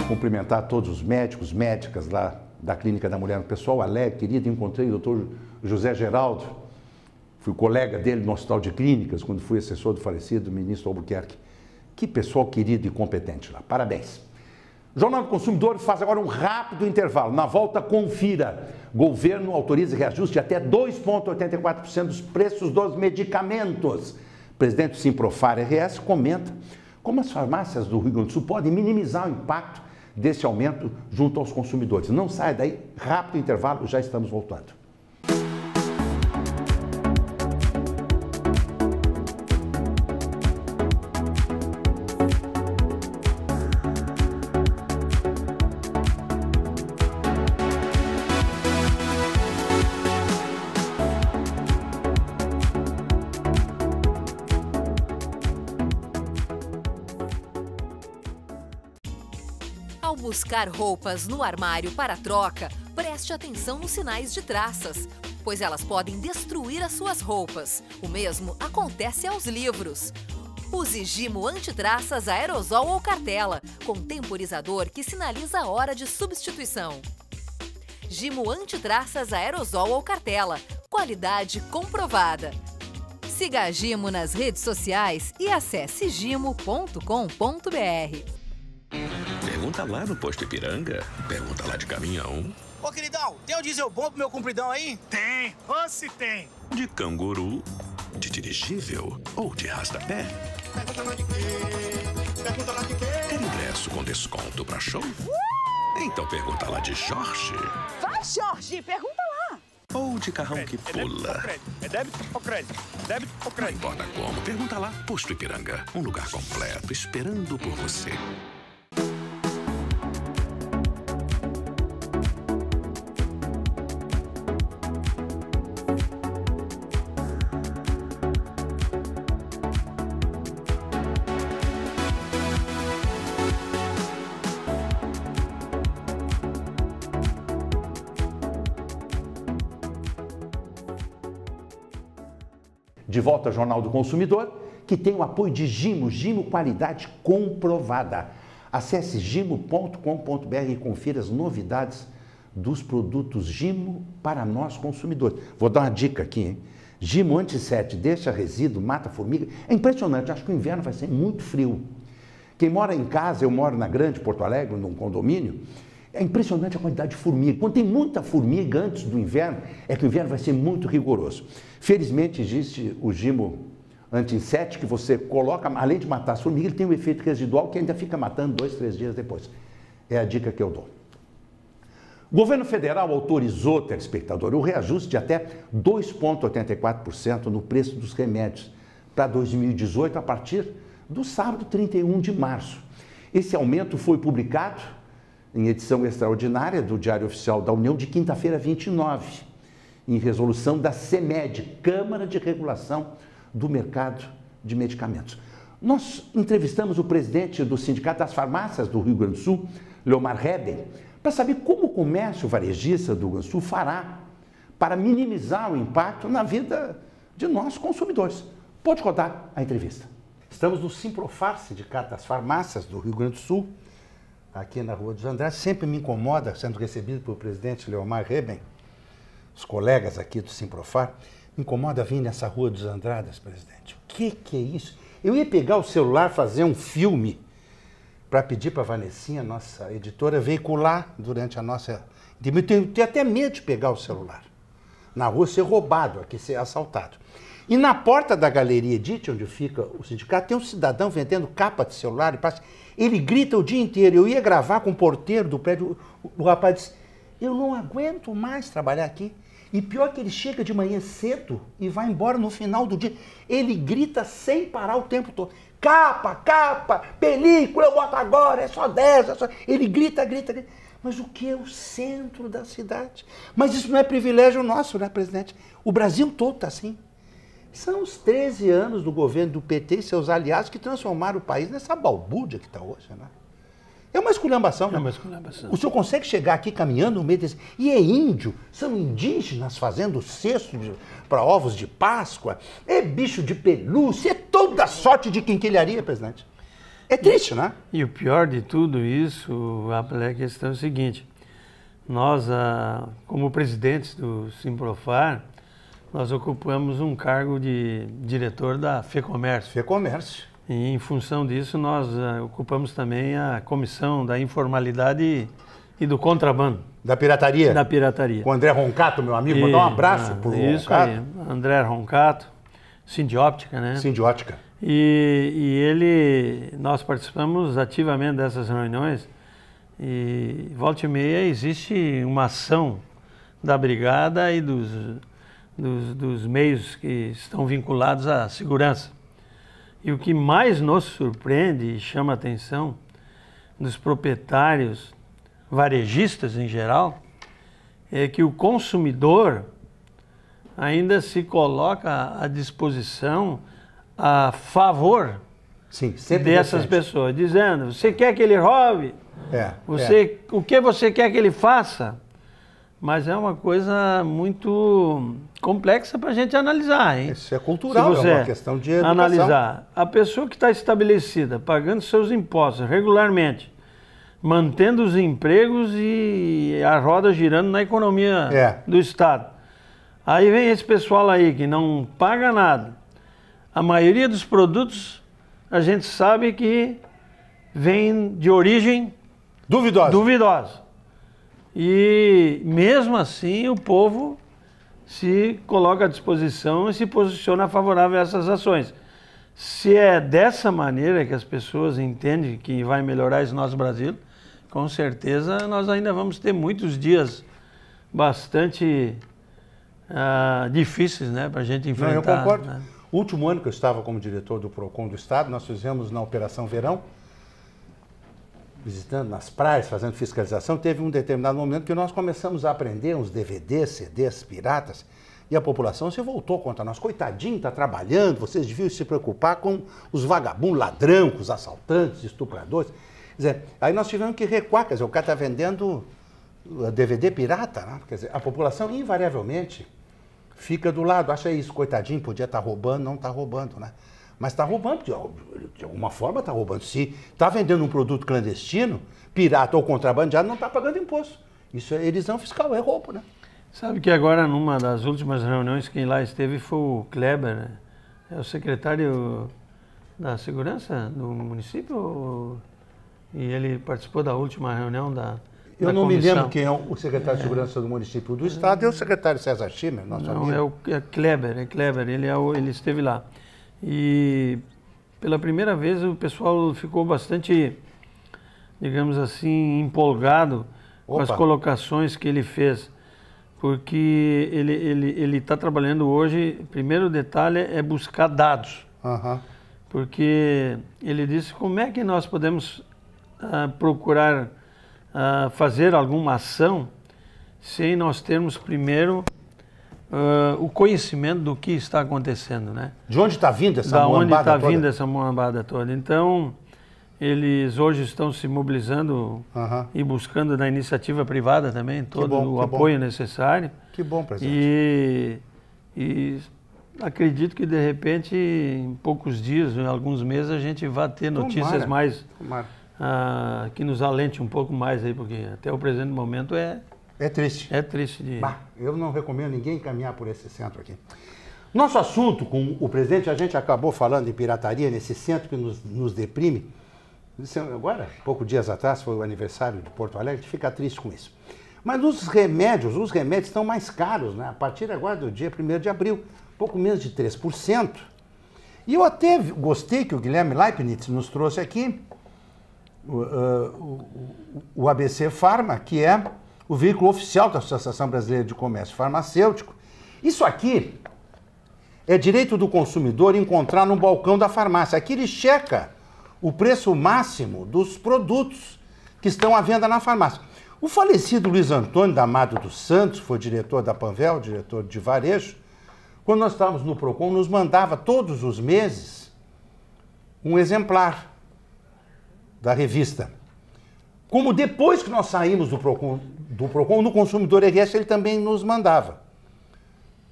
Cumprimentar todos os médicos, médicas lá da Clínica da Mulher, o pessoal alegre, querido. Encontrei o doutor José Geraldo, fui colega dele no Hospital de Clínicas, quando fui assessor do falecido ministro Albuquerque. Que pessoal querido e competente lá, parabéns. O Jornal do Consumidor faz agora um rápido intervalo. Na volta, confira. Governo autoriza reajuste de até 2,84% dos preços dos medicamentos. O presidente do Simprofar RS comenta como as farmácias do Rio Grande do Sul podem minimizar o impacto desse aumento junto aos consumidores. Não saia daí, rápido intervalo, já estamos voltando. Ao buscar roupas no armário para troca, preste atenção nos sinais de traças, pois elas podem destruir as suas roupas. O mesmo acontece aos livros. Use Gimo Antitraças Aerosol ou Cartela, com temporizador que sinaliza a hora de substituição. Gimo Antitraças Aerosol ou Cartela, qualidade comprovada. Siga a Gimo nas redes sociais e acesse gimo.com.br. Pergunta lá no Posto Ipiranga, pergunta lá de caminhão. Ô, queridão, tem um diesel bom pro meu compridão aí? Tem, ou se tem. De canguru, de dirigível ou de arrasta-pé? Pergunta lá de quê? Pergunta lá de quê? Quer ingresso com desconto pra show? Então pergunta lá de Jorge. Vai, Jorge, pergunta lá. Ou de carrão que pula. É débito ou crédito? Débito ou crédito? Não importa como, pergunta lá. Posto Ipiranga, um lugar completo esperando por você. De volta ao Jornal do Consumidor, que tem o apoio de Gimo, Gimo qualidade comprovada. Acesse gimo.com.br e confira as novidades dos produtos Gimo para nós consumidores. Vou dar uma dica aqui, hein? Gimo Anti-7 deixa resíduo, mata formiga. É impressionante, acho que o inverno vai ser muito frio. Quem mora em casa, eu moro na Grande Porto Alegre, num condomínio, é impressionante a quantidade de formiga. Quando tem muita formiga antes do inverno, é que o inverno vai ser muito rigoroso. Felizmente existe o Gimo Anti-7, que você coloca, além de matar as formigas, ele tem um efeito residual que ainda fica matando 2, 3 dias depois. É a dica que eu dou. O governo federal autorizou, telespectador, o reajuste de até 2,84% no preço dos remédios para 2018, a partir do sábado 31 de março. Esse aumento foi publicado em edição extraordinária do Diário Oficial da União de quinta-feira 29, em resolução da CEMED, Câmara de Regulação do Mercado de Medicamentos. Nós entrevistamos o presidente do Sindicato das Farmácias do Rio Grande do Sul, Leomar Reben, para saber como o comércio varejista do Rio Grande do Sul fará para minimizar o impacto na vida de nós consumidores. Pode rodar a entrevista. Estamos no Simprofar, Sindicato das Farmácias do Rio Grande do Sul, aqui na Rua dos Andrades. Sempre me incomoda, sendo recebido pelo presidente Leomar Reben, os colegas aqui do Simprofar, me incomoda vir nessa Rua dos Andrades, presidente. O que é isso? Eu ia pegar o celular, fazer um filme, para pedir para a Vanessinha, nossa editora, veicular durante a nossa... Eu tenho até medo de pegar o celular. Na rua ser roubado, aqui ser assaltado. E na porta da Galeria Edith, onde fica o sindicato, tem um cidadão vendendo capa de celular e passa... Ele grita o dia inteiro. Eu ia gravar com o porteiro do prédio, o rapaz disse, eu não aguento mais trabalhar aqui. E pior que ele chega de manhã cedo e vai embora no final do dia. Ele grita sem parar o tempo todo. Capa, capa, película, eu boto agora, é só 10, é só... Ele grita, grita, grita. Mas o que é o centro da cidade? Mas isso não é privilégio nosso, né, presidente? O Brasil todo está assim. São os 13 anos do governo do PT e seus aliados que transformaram o país nessa balbúrdia que está hoje, né? É uma esculhambação, né? É uma esculhambação. O senhor consegue chegar aqui caminhando no meio desse... E é índio, são indígenas fazendo cesto para ovos de Páscoa, é bicho de pelúcia, é toda sorte de quinquilharia, presidente. É triste, né? E o pior de tudo isso, a questão é o seguinte, nós, como presidentes do Simprofar, nós ocupamos um cargo de diretor da FEComércio. FEComércio. E em função disso, nós ocupamos também a comissão da informalidade e do contrabando. Da pirataria? Da pirataria. Com o André Roncato, meu amigo, mandar um abraço pro Roncato. Isso aí, André Roncato, Sindióptica, né? Sindiótica. E nós participamos ativamente dessas reuniões e volta e meia existe uma ação da brigada e dos meios que estão vinculados à segurança. E o que mais nos surpreende e chama a atenção dos proprietários varejistas em geral é que o consumidor ainda se coloca à disposição a favor dessas pessoas, dizendo, você quer que ele roube? O que você quer que ele faça? Mas é uma coisa muito complexa para a gente analisar, hein? Isso é cultural, é uma questão de educação. Analisar. A pessoa que está estabelecida, pagando seus impostos regularmente, mantendo os empregos e a roda girando na economia do Estado. Aí vem esse pessoal aí que não paga nada. A maioria dos produtos, a gente sabe que vem de origem duvidosa. E mesmo assim o povo se coloca à disposição e se posiciona favorável a essas ações. Se é dessa maneira que as pessoas entendem que vai melhorar esse nosso Brasil, com certeza nós ainda vamos ter muitos dias bastante difíceis, né, para a gente enfrentar. Não, eu concordo. Né? O último ano que eu estava como diretor do PROCON do Estado, nós fizemos na Operação Verão, visitando nas praias, fazendo fiscalização, teve um determinado momento que nós começamos a aprender uns DVDs, CDs piratas, e a população se voltou contra nós. Coitadinho, está trabalhando, vocês deviam se preocupar com os vagabundos, ladrão, com os assaltantes, estupradores. Quer dizer, aí nós tivemos que recuar, quer dizer, o cara está vendendo DVD pirata, né? Quer dizer, a população invariavelmente fica do lado, acha isso, coitadinho, podia estar roubando, não está roubando, né? Mas está roubando, de alguma forma está roubando. Se está vendendo um produto clandestino, pirata ou contrabandeado, não está pagando imposto. Isso é elisão fiscal, é roubo, né? Sabe que agora, numa das últimas reuniões, quem lá esteve foi o Kleber, né? É o secretário da Segurança do município, e ele participou da última reunião da Eu não comissão. me lembro quem é o secretário de Segurança do município do Estado, é o secretário César Schimmer, nosso amigo. Não, é Kleber, ele esteve lá. E pela primeira vez o pessoal ficou bastante, digamos assim, empolgado com as colocações que ele fez. Porque ele está trabalhando hoje, o primeiro detalhe é buscar dados. Porque ele disse como é que nós podemos procurar fazer alguma ação sem nós termos primeiro o conhecimento do que está acontecendo, né? De onde está vindo essa muambada toda? Da onde está vindo essa muambada toda. Então, eles hoje estão se mobilizando e buscando na iniciativa privada também todo o apoio necessário. Que bom, presidente. E acredito que, de repente, em poucos dias, em alguns meses, a gente vai ter notícias mais... que nos alente um pouco mais aí, porque até o presente momento é triste. É triste. Eu não recomendo ninguém caminhar por esse centro aqui. Nosso assunto com o presidente, a gente acabou falando de pirataria nesse centro que nos deprime. Agora, poucos dias atrás, foi o aniversário de Porto Alegre, a gente fica triste com isso. Mas os remédios estão mais caros, né? A partir agora do dia 1º de abril, pouco menos de 3%. E eu até gostei que o Guilherme Leibniz nos trouxe aqui o ABC Pharma, que é o veículo oficial da Associação Brasileira de Comércio Farmacêutico. Isso aqui é direito do consumidor encontrar no balcão da farmácia. Aqui ele checa o preço máximo dos produtos que estão à venda na farmácia. O falecido Luiz Antônio da Amado dos Santos, foi diretor da Panvel, diretor de varejo, quando nós estávamos no PROCON, nos mandava todos os meses um exemplar da revista. Como depois que nós saímos do PROCON no Consumidor RS, ele também nos mandava.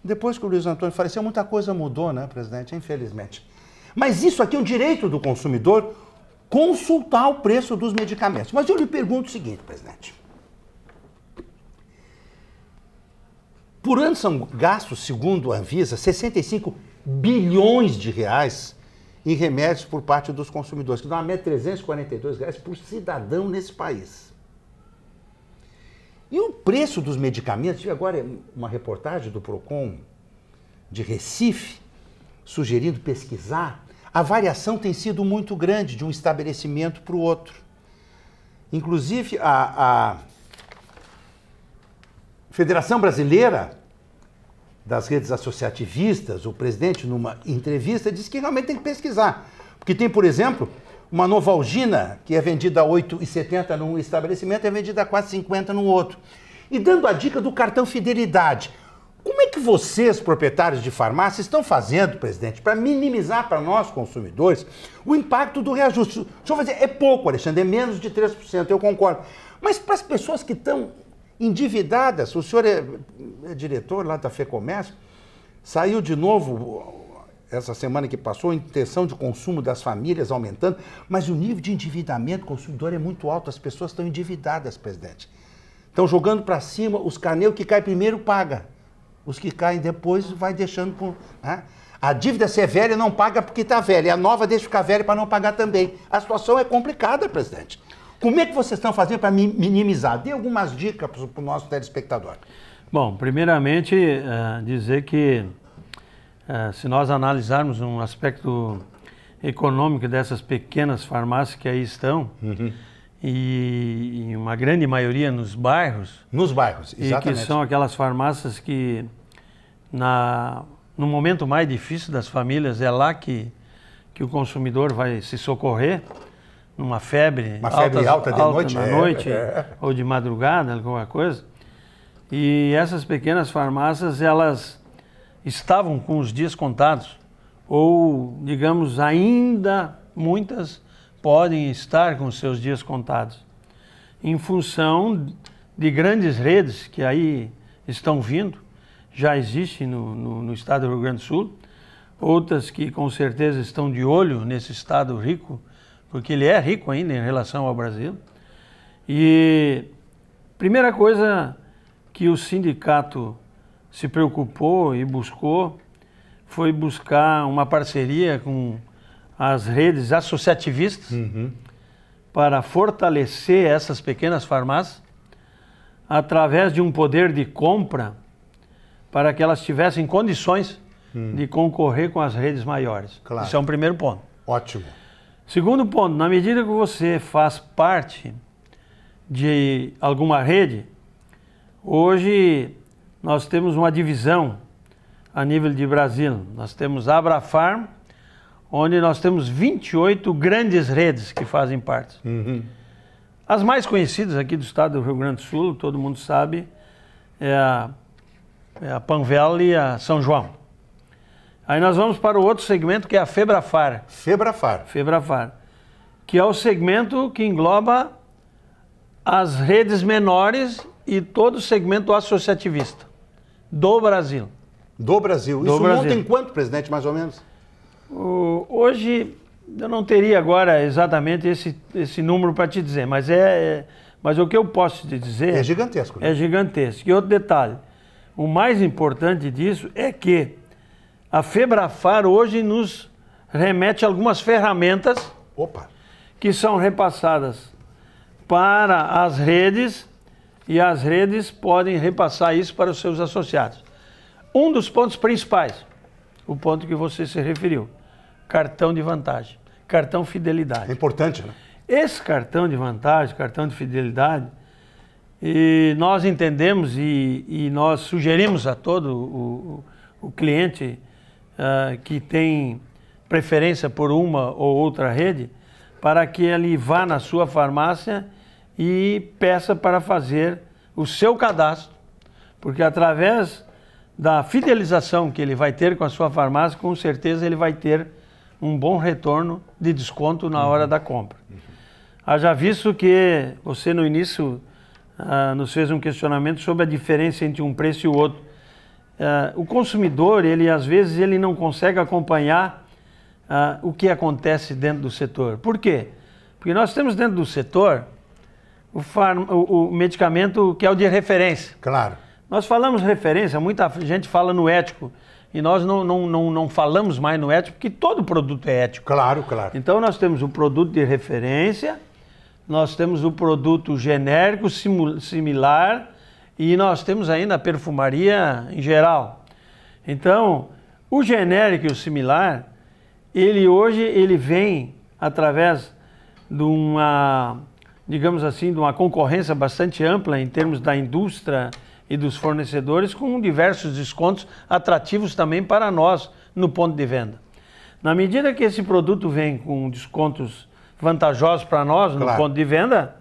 Depois que o Luiz Antônio faleceu, muita coisa mudou, né, presidente? Infelizmente. Mas isso aqui é um direito do consumidor consultar o preço dos medicamentos. Mas eu lhe pergunto o seguinte, presidente. Por ano são gastos, segundo a Anvisa, 65 bilhões de reais em remédios por parte dos consumidores, que dá uma média de R$342 por cidadão nesse país. E o preço dos medicamentos, agora uma reportagem do PROCON de Recife, sugerindo pesquisar, a variação tem sido muito grande de um estabelecimento para o outro. Inclusive, a Federação Brasileira das Redes Associativistas, o presidente, numa entrevista, disse que realmente tem que pesquisar. Porque tem, por exemplo, uma Novalgina, que é vendida a R$ 8,70 num estabelecimento, é vendida a R$ 4,50 num outro. E dando a dica do cartão Fidelidade. Como é que vocês, proprietários de farmácia, estão fazendo, presidente, para minimizar para nós, consumidores, o impacto do reajuste? O senhor vai dizer, é pouco, Alexandre, é menos de 3%, eu concordo. Mas para as pessoas que estão endividadas, o senhor é diretor lá da FEComércio, saiu de novo, essa semana que passou, a intenção de consumo das famílias aumentando, mas o nível de endividamento do consumidor é muito alto, as pessoas estão endividadas, presidente. Estão jogando para cima, os carneiros que caem primeiro paga. Os que caem depois vai deixando por... Né? A dívida, se é velha, não paga porque está velha. E a nova deixa ficar velha para não pagar também. A situação é complicada, presidente. Como é que vocês estão fazendo para minimizar? Dê algumas dicas para o nosso telespectador. Bom, primeiramente, dizer que se nós analisarmos um aspecto econômico dessas pequenas farmácias que aí estão, e uma grande maioria nos bairros. Nos bairros, exatamente. E que são aquelas farmácias que, no momento mais difícil das famílias, é lá que o consumidor vai se socorrer, numa febre, alta de noite, na noite ou de madrugada, alguma coisa. E essas pequenas farmácias, elas estavam com os dias contados, ou, digamos, ainda muitas podem estar com os seus dias contados, em função de grandes redes que aí estão vindo, já existem no estado do Rio Grande do Sul, outras que com certeza estão de olho nesse estado rico, porque ele é rico ainda em relação ao Brasil. E primeira coisa que o sindicato se preocupou e buscou foi buscar uma parceria com as redes associativistas para fortalecer essas pequenas farmácias através de um poder de compra para que elas tivessem condições de concorrer com as redes maiores. Claro. Isso é um primeiro ponto. Ótimo. Segundo ponto, na medida que você faz parte de alguma rede, hoje nós temos uma divisão a nível de Brasil. Nós temos a Abrafarm, onde nós temos 28 grandes redes que fazem parte. As mais conhecidas aqui do estado do Rio Grande do Sul, todo mundo sabe, é a Panvel e a São João. Aí nós vamos para o outro segmento, que é a Febrafar. Febrafar, que é o segmento que engloba as redes menores e todo o segmento associativista do Brasil. Do Brasil. Isso monta em quanto, presidente, mais ou menos? Hoje, eu não teria agora exatamente esse número para te dizer, mas o que eu posso te dizer... É gigantesco. Né? É gigantesco. E outro detalhe, o mais importante disso é que a Febrafar hoje nos remete a algumas ferramentas que são repassadas para as redes e as redes podem repassar isso para os seus associados. Um dos pontos principais, o ponto que você se referiu, cartão de vantagem, cartão fidelidade. É importante, né? Esse cartão de vantagem, cartão de fidelidade, e nós entendemos e nós sugerimos a todo o cliente que tem preferência por uma ou outra rede, para que ele vá na sua farmácia e peça para fazer o seu cadastro, porque através da fidelização que ele vai ter com a sua farmácia, com certeza ele vai ter um bom retorno de desconto na hora da compra. Haja visto que você no início nos fez um questionamento sobre a diferença entre um preço e o outro. O consumidor, às vezes, ele não consegue acompanhar o que acontece dentro do setor. Por quê? Porque nós temos dentro do setor o medicamento que é o de referência. Claro. Nós falamos referência, muita gente fala no ético, e nós não falamos mais no ético, porque todo produto é ético. Claro, claro. Então nós temos o produto de referência, nós temos o produto genérico, similar, e nós temos ainda a perfumaria em geral. Então, o genérico e o similar, ele vem através de uma, digamos assim, de uma concorrência bastante ampla em termos da indústria e dos fornecedores, com diversos descontos atrativos também para nós no ponto de venda. Na medida que esse produto vem com descontos vantajosos para nós no ponto de venda,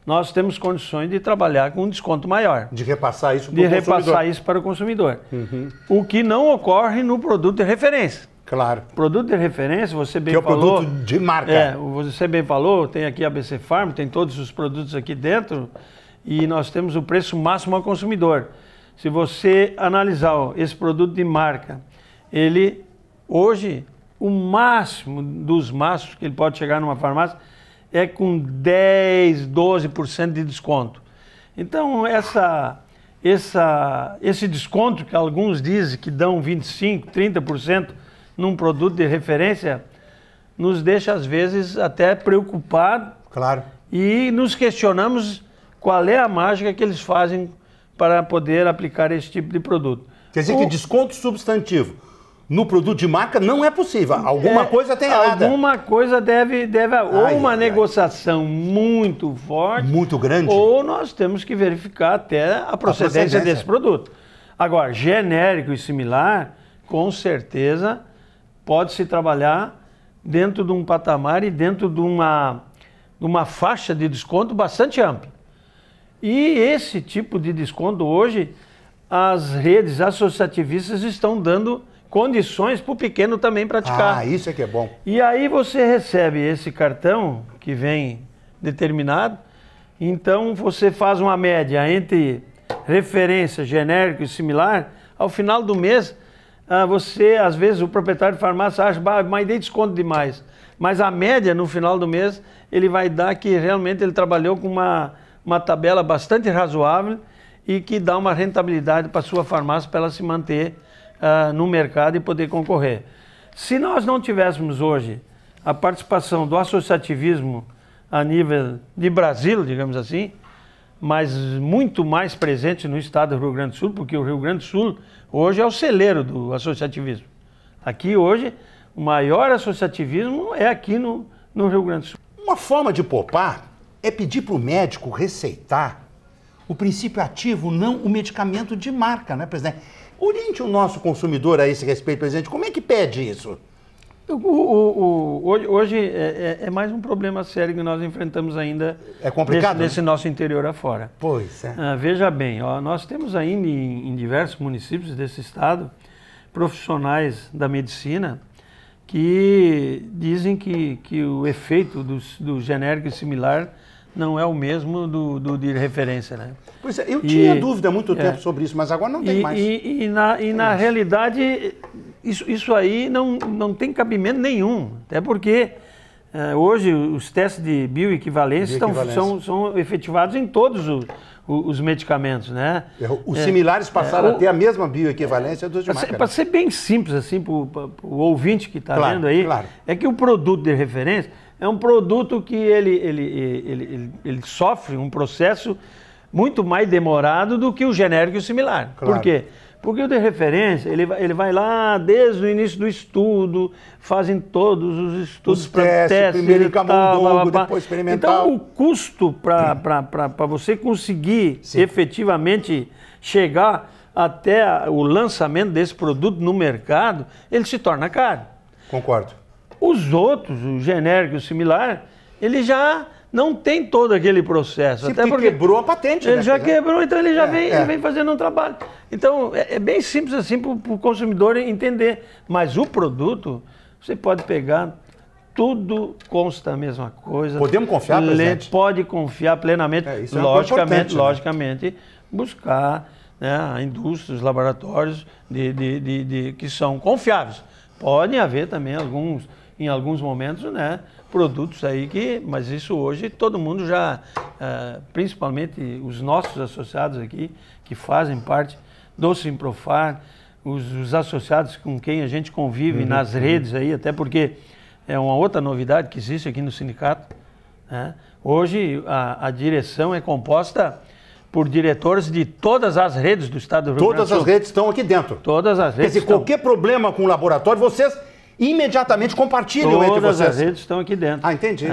nós temos condições de trabalhar com um desconto maior. De repassar isso para o consumidor. De repassar isso para o consumidor. O que não ocorre no produto de referência. Claro. Produto de referência, você bem falou... Que é o produto de marca. Você bem falou, tem aqui a ABC Farm, tem todos os produtos aqui dentro, e nós temos o preço máximo ao consumidor. Se você analisar esse produto de marca, ele, hoje, o máximo dos máximos que ele pode chegar numa farmácia é com 10%, 12% de desconto. Então, esse desconto que alguns dizem que dão 25%, 30% num produto de referência, nos deixa, às vezes, até preocupado. Claro. e nos questionamos qual é a mágica que eles fazem para poder aplicar esse tipo de produto. Quer dizer que desconto substantivo no produto de marca não é possível. Alguma coisa tem errada. Alguma coisa deve ou uma negociação muito forte. Muito grande. Ou nós temos que verificar até a procedência desse produto. Agora, genérico e similar, com certeza, pode-se trabalhar dentro de um patamar e dentro de uma faixa de desconto bastante ampla. E esse tipo de desconto hoje, as redes associativistas estão dando condições para o pequeno também praticar. Ah, isso é que é bom. E aí você recebe esse cartão que vem determinado, então você faz uma média entre referência, genérico e similar, ao final do mês, às vezes o proprietário de farmácia acha, mas dei desconto demais. Mas a média no final do mês, ele vai dar que realmente ele trabalhou com uma tabela bastante razoável e que dá uma rentabilidade para a sua farmácia para ela se manter no mercado e poder concorrer. Se nós não tivéssemos hoje a participação do associativismo a nível de Brasil, digamos assim, mas muito mais presente no estado do Rio Grande do Sul, porque o Rio Grande do Sul hoje é o celeiro do associativismo. Aqui hoje, o maior associativismo é aqui no Rio Grande do Sul. Uma forma de poupar é pedir para o médico receitar o princípio ativo, não o medicamento de marca, né, presidente? Oriente o nosso consumidor a esse respeito, presidente. Como é que pede isso? Hoje é mais um problema sério que nós enfrentamos ainda nesse nosso interior afora. Pois é. Veja bem, nós temos ainda em diversos municípios desse estado profissionais da medicina que dizem que o efeito do genérico e similar não é o mesmo do de referência, né? Pois é, eu tinha dúvida há muito tempo sobre isso, mas agora não tem mais. Na realidade, isso aí não tem cabimento nenhum, até porque hoje os testes de bioequivalência são efetivados em todos os medicamentos, né? Os similares passaram a ter a mesma bioequivalência dos de marca. Para ser bem simples assim, para o ouvinte que está vendo aí, é que o produto de referência é um produto que ele sofre um processo muito mais demorado do que o genérico e o similar. Claro. Por quê? Porque o de referência, ele vai lá desde o início do estudo, fazem todos os estudos para testes, primeiro em camundongo, depois experimental. Então, o custo para você conseguir efetivamente chegar até o lançamento desse produto no mercado, ele se torna caro. Concordo. Os outros, o genérico e o similar, ele já não tem todo aquele processo. Sim, até porque quebrou a patente. Ele já quebrou, então ele já vem fazendo um trabalho. Então, é bem simples assim para o consumidor entender. Mas o produto, você pode pegar, tudo consta a mesma coisa. Podemos confiar, presidente? Pode confiar plenamente. Isso é logicamente, buscar, né, a indústria, os laboratórios que são confiáveis. Podem haver também em alguns momentos, né, produtos aí mas isso hoje todo mundo já, principalmente os nossos associados aqui, que fazem parte do Simprofar, os associados com quem a gente convive nas redes aí, até porque é uma outra novidade que existe aqui no sindicato, né? Hoje a direção é composta por diretores de todas as redes do estado do Rio Grande do Sul. Todas as redes estão aqui dentro. Todas as redes. Quer dizer, qualquer problema com o laboratório, vocês imediatamente compartilham entre vocês. Todas as redes estão aqui dentro. Ah, entendi.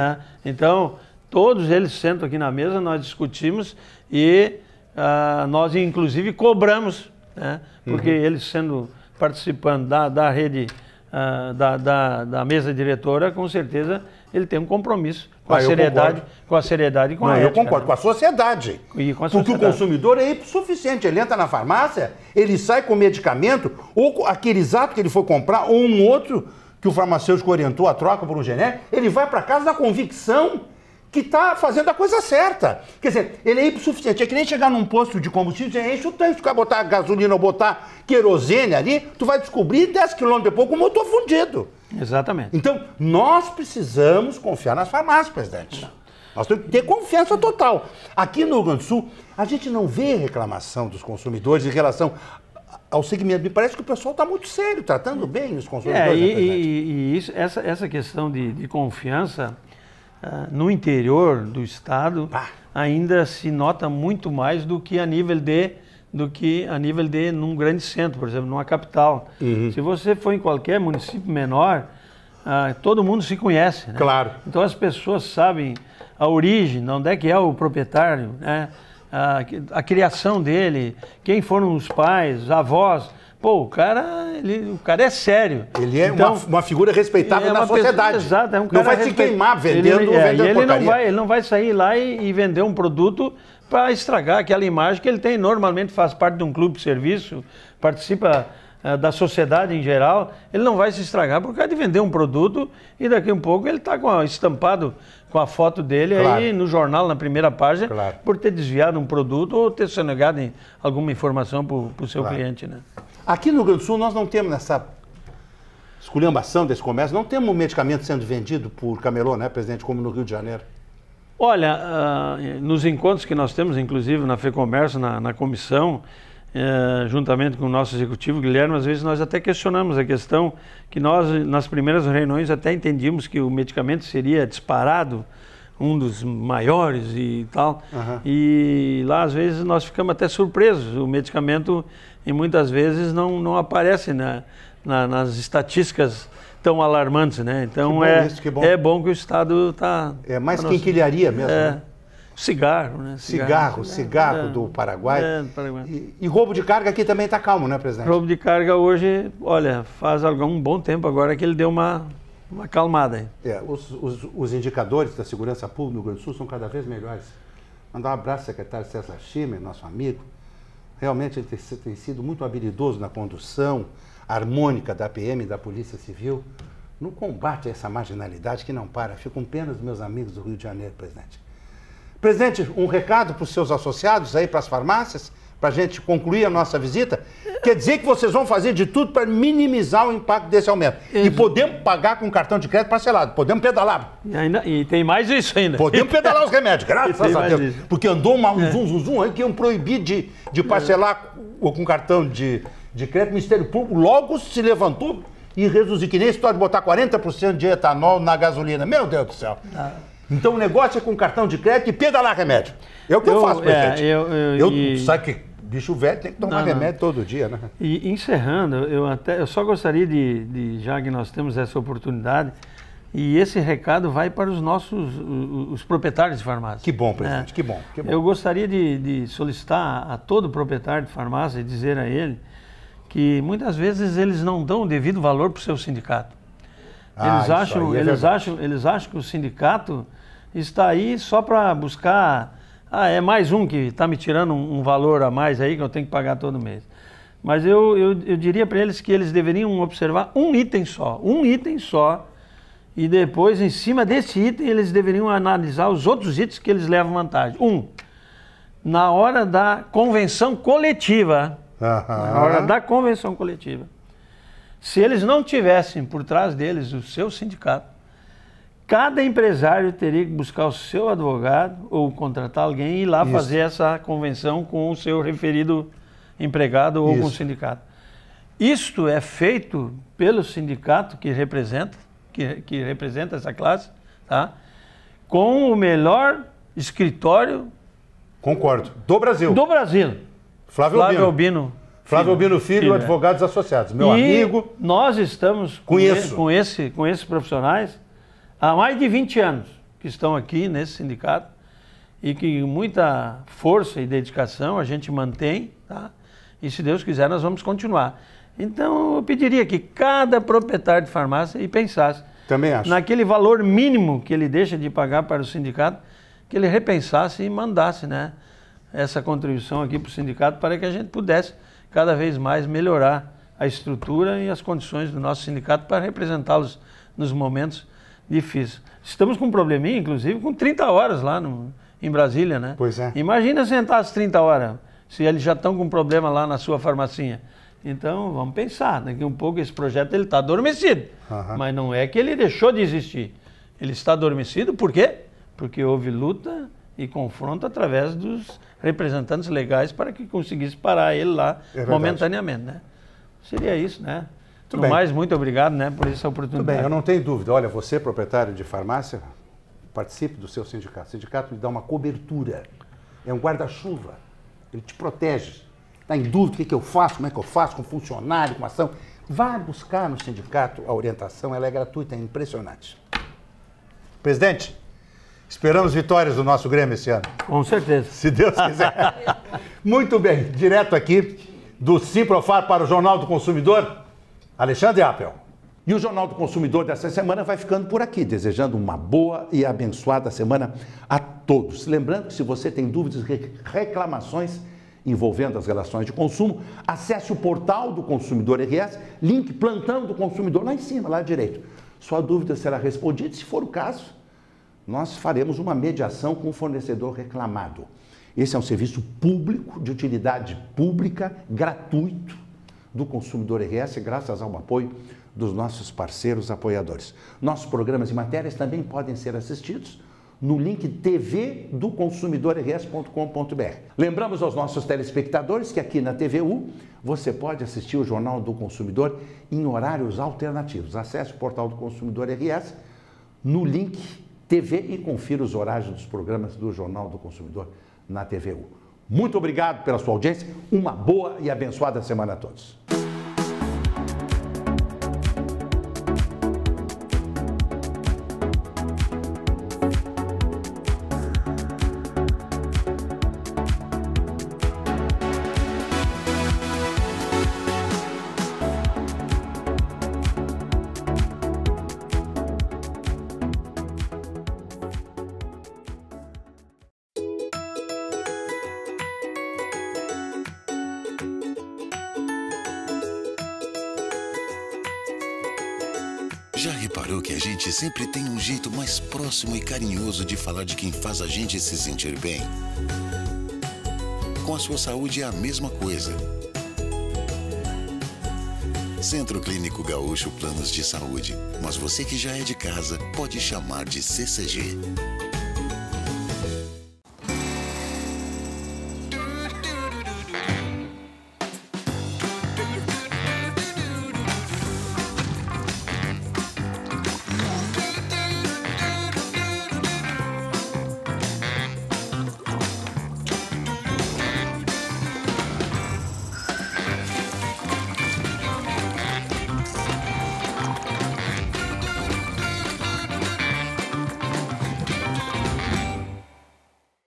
Então, todos eles sentam aqui na mesa, nós discutimos e nós, inclusive, cobramos, né? Porque eles participando da rede, da mesa diretora, com certeza ele tem um compromisso com a seriedade e com a ética. Eu concordo, né? Com a sociedade. Porque o consumidor é suficiente. Ele entra na farmácia, ele sai com medicamento, ou aquele exato que ele foi comprar, ou um outro que o farmacêutico orientou a troca por um genérico, ele vai para casa da convicção que está fazendo a coisa certa. Quer dizer, ele é hipossuficiente. É que nem chegar num posto de combustível e enche o tanque, tu vai botar gasolina ou botar querosene ali, tu vai descobrir 10 km depois com o motor fundido. Exatamente. Então, nós precisamos confiar nas farmácias, presidente. Nós temos que ter confiança total. Aqui no Rio Grande do Sul, a gente não vê reclamação dos consumidores em relação ao segmento. Me parece que o pessoal está muito sério, tratando bem os consumidores. Essa questão de confiança, no interior do estado ainda se nota muito mais do que a nível de num grande centro, por exemplo, numa capital. Se você for em qualquer município menor, todo mundo se conhece, né? Claro. Então as pessoas sabem a origem, onde é que é o proprietário, né? A criação dele, quem foram os pais, os avós. Pô, o cara é sério. Ele é então, uma figura respeitável na sociedade. Exato, é um cara não vai se queimar vendendo ele não vai sair lá e vender um produto para estragar aquela imagem que ele tem. Normalmente faz parte de um clube de serviço, participa da sociedade em geral. Ele não vai se estragar por causa de vender um produto e daqui a um pouco ele está estampado com a foto dele aí no jornal, na primeira página, por ter desviado um produto ou ter sonegado alguma informação para o seu cliente, né? Aqui no Rio Grande do Sul nós não temos nessa esculhambação desse comércio, não temos medicamento sendo vendido por camelô, né, presidente, como no Rio de Janeiro? Olha, nos encontros que nós temos, inclusive na FEComércio, na comissão, juntamente com o nosso executivo Guilherme, às vezes nós até questionamos a questão que nós, nas primeiras reuniões, até entendíamos que o medicamento seria disparado, um dos maiores e tal, e lá às vezes nós ficamos até surpresos, o medicamento e muitas vezes não aparece nas estatísticas tão alarmantes, né? Então é bom que o Estado está... É mais quinquilharia mesmo, né? Cigarro, né? Cigarro do Paraguai. Do Paraguai. E roubo de carga aqui também está calmo, né, presidente? Roubo de carga hoje, olha, faz algum bom tempo agora que ele deu uma acalmada aí. Os indicadores da segurança pública no Rio Grande do Sul são cada vez melhores. Mandar um abraço ao secretário César Schimmer, nosso amigo. Realmente ele tem sido muito habilidoso na condução harmônica da PM e da Polícia Civil no combate a essa marginalidade que não para. Fico com pena dos meus amigos do Rio de Janeiro, presidente. Presidente, um recado para os seus associados aí, para as farmácias, para a gente concluir a nossa visita. Quer dizer que vocês vão fazer de tudo para minimizar o impacto desse aumento. E podemos pagar com cartão de crédito parcelado, podemos pedalar. E tem mais isso ainda. Podemos pedalar os remédios, graças a Deus. Porque andou um zum aí que iam proibir de parcelar com cartão de crédito. O Ministério Público logo se levantou e reduziu, que nem a história de botar 40% de etanol na gasolina. Meu Deus do céu. Então o negócio é com cartão de crédito e pedalar remédio. É o que eu faço, presidente. Sabe que bicho velho tem que tomar remédio todo dia, né? E encerrando, eu só gostaria já que nós temos essa oportunidade, e esse recado vai para os nossos os proprietários de farmácia. Que bom, presidente, que bom. Eu gostaria de solicitar a todo proprietário de farmácia e dizer a ele que muitas vezes eles não dão o devido valor para o seu sindicato. Eles acham que o sindicato está aí só para buscar... é mais um que está me tirando um valor a mais aí que eu tenho que pagar todo mês. Mas eu diria para eles que eles deveriam observar um item só, e depois, em cima desse item, eles deveriam analisar os outros itens que eles levam vantagem. Na hora da convenção coletiva, se eles não tivessem por trás deles o seu sindicato, cada empresário teria que buscar o seu advogado ou contratar alguém e ir lá fazer essa convenção com o seu referido empregado ou com o sindicato. Isto é feito pelo sindicato que representa essa classe, tá? Com o melhor escritório... Concordo. Do Brasil. Flávio Albino. Flávio Albino Filho, Advogados Associados. Meu amigo. Nós estamos com esses profissionais há mais de 20 anos que estão aqui nesse sindicato e que com muita força e dedicação a gente mantém, tá? E se Deus quiser nós vamos continuar. Então eu pediria que cada proprietário de farmácia pensasse naquele valor mínimo que ele deixa de pagar para o sindicato, que ele repensasse e mandasse, né, essa contribuição aqui para o sindicato para que a gente pudesse cada vez mais melhorar a estrutura e as condições do nosso sindicato para representá-los nos momentos difíceis. Estamos com um probleminha, inclusive, com 30 horas lá em Brasília, né? Pois é. Imagina sentar às 30 horas, se eles já estão com problema lá na sua farmacinha. Então, vamos pensar, daqui a um pouco esse projeto está adormecido, mas não é que ele deixou de existir. Ele está adormecido por quê? Porque houve luta e confronto através dos representantes legais para que conseguisse parar ele lá momentaneamente, né? Seria isso, né? No mais, muito obrigado, né, por essa oportunidade. Tudo bem, eu não tenho dúvida. Olha, você, proprietário de farmácia, Participe do seu sindicato. O sindicato lhe dá uma cobertura. É um guarda-chuva. Ele te protege. Está em dúvida o que eu faço, como é que eu faço, com funcionário, com ação. Vá buscar no sindicato a orientação, ela é gratuita, é impressionante. Presidente, esperamos vitórias do nosso Grêmio esse ano. Com certeza. Se Deus quiser. Muito bem, direto aqui do Simprofar para o Jornal do Consumidor, Alexandre Appel. E o Jornal do Consumidor dessa semana vai ficando por aqui, desejando uma boa e abençoada semana a todos. Lembrando que se você tem dúvidas, reclamações envolvendo as relações de consumo, acesse o portal do Consumidor RS, link Plantão do Consumidor, lá em cima, lá à direita. Sua dúvida será respondida, se for o caso, nós faremos uma mediação com o fornecedor reclamado. Esse é um serviço público, de utilidade pública, gratuito, do Consumidor RS, graças ao apoio dos nossos parceiros apoiadores. Nossos programas e matérias também podem ser assistidos no link tvdoconsumidorrs.com.br. Lembramos aos nossos telespectadores que aqui na TVU você pode assistir o Jornal do Consumidor em horários alternativos. Acesse o portal do Consumidor RS no link TV e confira os horários dos programas do Jornal do Consumidor na TVU. Muito obrigado pela sua audiência, uma boa e abençoada semana a todos. Já reparou que a gente sempre tem um jeito mais próximo e carinhoso de falar de quem faz a gente se sentir bem? Com a sua saúde é a mesma coisa. Centro Clínico Gaúcho Planos de Saúde. Mas você que já é de casa pode chamar de CCG.